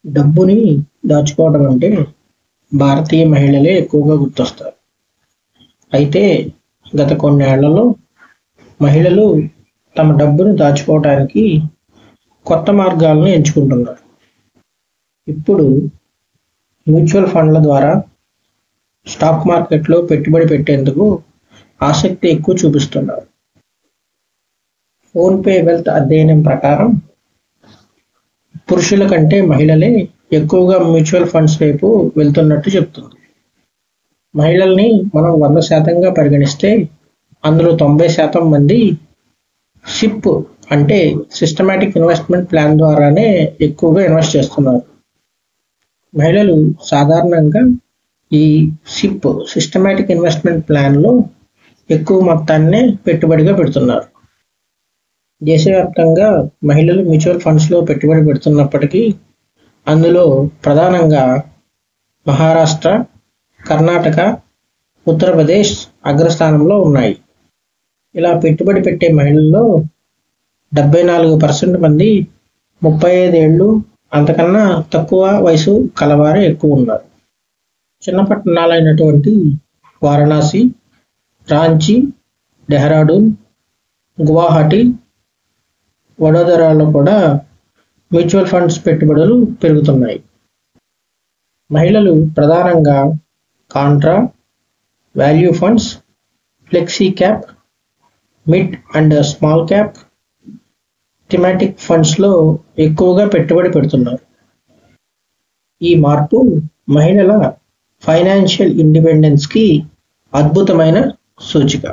డబ్బుని దాచుకోవడం అంటే భారతీయ మహిళలే ఎక్కువగా గుర్తొస్తారు. అయితే గత కొన్నేళ్లలో మహిళలు తమ డబ్బును దాచుకోవడానికి కొత్త మార్గాలను ఎంచుకుంటున్నారు. ఇప్పుడు మ్యూచువల్ ఫండ్ల ద్వారా స్టాక్ మార్కెట్లో పెట్టుబడి పెట్టేందుకు ఆసక్తి ఎక్కువ చూపిస్తున్నారు. ఫోన్పే వెల్త్ అధ్యయనం ప్రకారం పురుషుల కంటే మహిళలే ఎక్కువగా మ్యూచువల్ ఫండ్స్ వైపు వెళ్తున్నట్టు చెబుతుంది. మహిళల్ని మనం 100%గా పరిగణిస్తే అందులో 90% మంది సిప్ అంటే సిస్టమాటిక్ ఇన్వెస్ట్మెంట్ ప్లాన్ ద్వారానే ఎక్కువగా ఇన్వెస్ట్ చేస్తున్నారు. మహిళలు సాధారణంగా ఈ సిప్ సిస్టమాటిక్ ఇన్వెస్ట్మెంట్ ప్లాన్లో ఎక్కువ మొత్తాన్నే పెట్టుబడిగా పెడుతున్నారు. దేశవ్యాప్తంగా మహిళలు మ్యూచువల్ ఫండ్స్లో పెట్టుబడి పెడుతున్నప్పటికీ అందులో ప్రధానంగా మహారాష్ట్ర, కర్ణాటక, ఉత్తరప్రదేశ్ అగ్రస్థానంలో ఉన్నాయి. ఇలా పెట్టుబడి పెట్టే మహిళల్లో 74% మంది 35 ఏళ్ళు అంతకన్నా తక్కువ వయసు కలవారే ఎక్కువ ఉన్నారు. చిన్న పట్టణాలైనటువంటి వారణాసి, రాంచీ, డెహ్రాడూన్, గువాహటి, వడోదరాలో కూడా మ్యూచువల్ ఫండ్స్ పెట్టుబడులు పెరుగుతున్నాయి. మహిళలు ప్రధానంగా Contra, value funds, flexi cap, mid and small cap, thematic ఫండ్స్లో ఎక్కువగా పెట్టుబడి పెడుతున్నారు. ఈ మార్పు మహిళల ఫైనాన్షియల్ ఇండిపెండెన్స్కి అద్భుతమైన సూచిక.